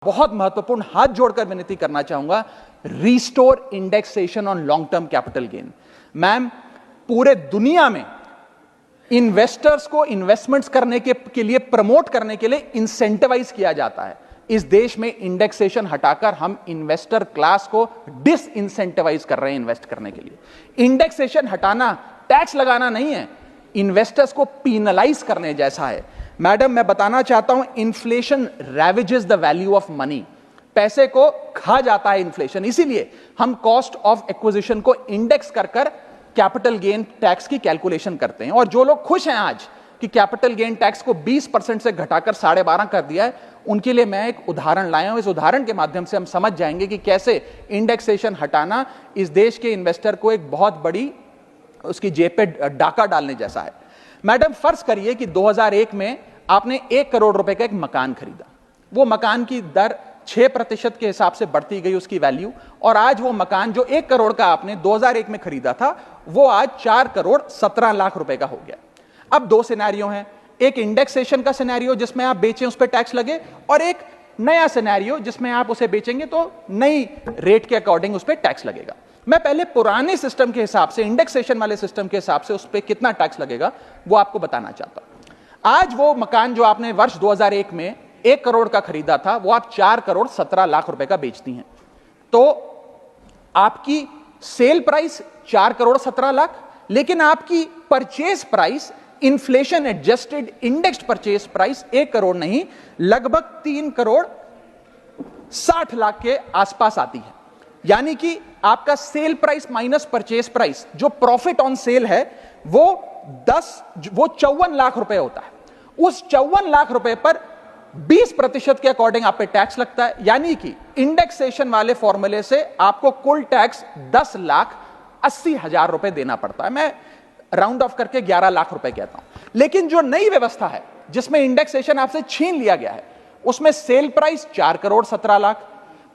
बहुत महत्वपूर्ण हाथ जोड़कर विनती करना चाहूंगा, restore indexation on long term capital gain. Ma'am, पूरे दुनिया में इन्वेस्टर्स को इन्वेस्टमेंट्स करने के लिए प्रमोट करने के लिए इंसेंटिवाइज किया जाता है। इस देश में इंडेक्सेशन हटाकर हम इन्वेस्टर क्लास को डिस इंसेंटिवाइज कर रहे हैं इन्वेस्ट करने के लिए। इंडेक्सेशन हटाना टैक्स लगाना नहीं है, इन्वेस्टर्स को पीनलाइज करने जैसा है। मैडम, मैं बताना चाहता हूं, inflation ravages the value of money. पैसे को खा जाता है इन्फ्लेशन, इसीलिए हम कॉस्ट ऑफ एक्विजिशन को इंडेक्स कर कैपिटल गेन टैक्स की कैलकुलेशन करते हैं। और जो लोग खुश हैं आज कि कैपिटल गेन टैक्स को 20% से घटाकर 12.5 कर दिया है, उनके लिए मैं एक उदाहरण लाया हूं। इस उदाहरण के माध्यम से हम समझ जाएंगे कि कैसे इंडेक्सेशन हटाना इस देश के इन्वेस्टर को एक बहुत बड़ी उसकी जेब पे डाका डालने जैसा है। मैडम, फर्ज करिए कि 2001 में आपने 1 करोड़ रुपए का एक मकान खरीदा। वो मकान की दर 6% के हिसाब से बढ़ती गई उसकी वैल्यू, और आज वो मकान जो 1 करोड़ का आपने 2001 में खरीदा था, वो आज 4 करोड़ 17 लाख रुपए का हो गया। अब दो सिनेरियो हैं, एक इंडेक्सेशन का सिनेरियो जिसमें आप बेचें उस पर टैक्स लगे, और एक नया सिनेरियो जिसमें आप उसे बेचेंगे तो नई रेट के अकॉर्डिंग उस पर टैक्स लगेगा। मैं पहले पुराने सिस्टम के हिसाब से, इंडेक्सेशन वाले सिस्टम के हिसाब से उस पर कितना टैक्स लगेगा वो आपको बताना चाहता हूं। आज वो मकान जो आपने वर्ष 2001 में 1 करोड़ का खरीदा था, वो आप 4 करोड़ 17 लाख रुपए का बेचती हैं, तो आपकी सेल प्राइस 4 करोड़ 17 लाख, लेकिन आपकी purchase price, inflation adjusted indexed purchase price 1 crore नहीं, लगभग 3 करोड़ 60 लाख के आसपास आती है। यानी कि आपका sale price minus purchase price, जो प्रॉफिट ऑन सेल है, वो 54 लाख रुपए होता है। उस 54 लाख रुपए पर 20% के अकॉर्डिंग आप पे टैक्स लगता है। यानी कि इंडेक्सेशन वाले फॉर्मूले से आपको कुल टैक्स 10,80,000 रुपए देना पड़ता है। मैं राउंड ऑफ करके 11 लाख रुपए कहता हूं। लेकिन जो नई व्यवस्था है जिसमें इंडेक्सेशन आपसे छीन लिया गया है, उसमें sale price 4 crore 17 lakh,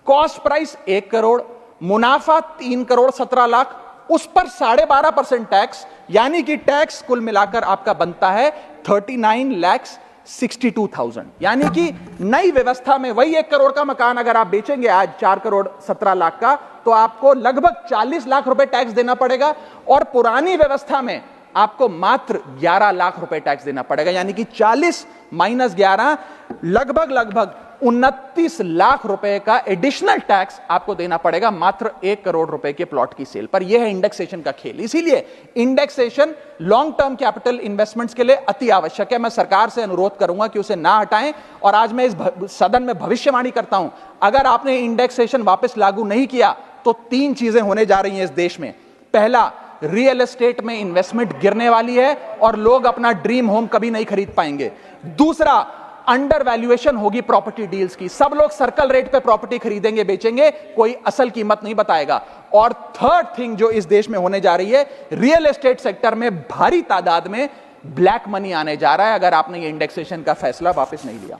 cost price 1 crore, मुनाफा 3 करोड़ 17 लाख, उस पर 12.5% टैक्स, यानी कि टैक्स कुल मिलाकर आपका बनता है 39,62,000। यानी कि नई व्यवस्था में वही 1 करोड़ का मकान अगर आप बेचेंगे आज 4 करोड़ 17 लाख का, तो आपको लगभग 40 लाख रुपए टैक्स देना पड़ेगा, और पुरानी व्यवस्था में आपको मात्र 11 लाख रुपए टैक्स देना पड़ेगा। यानी कि 40 माइनस 11 लगभग 29 लाख रुपए का एडिशनल टैक्स आपको देना पड़ेगा मात्र 1 करोड़ रुपए के प्लॉट की सेल पर। यह है इंडेक्सेशन का खेल। इसीलिए indexation long term capital investments के लिए अति आवश्यक है। मैं सरकार से अनुरोध करूंगा कि उसे ना हटाएं, और आज मैं इस सदन में भविष्यवाणी करता हूं, अगर आपने इंडेक्सेशन वापस लागू नहीं किया तो 3 चीजें होने जा रही हैं इस देश में। पहला, रियल एस्टेट में इन्वेस्टमेंट गिरने वाली है और लोग अपना ड्रीम होम कभी नहीं खरीद पाएंगे। दूसरा, अंडर वैल्यूएशन होगी प्रॉपर्टी डील्स की, सब लोग सर्कल रेट पे प्रॉपर्टी खरीदेंगे बेचेंगे, कोई असल कीमत नहीं बताएगा। और थर्ड थिंग जो इस देश में होने जा रही है, रियल एस्टेट सेक्टर में भारी तादाद में ब्लैक मनी आने जा रहा है, अगर आपने ये इंडेक्सेशन का फैसला वापस नहीं लिया।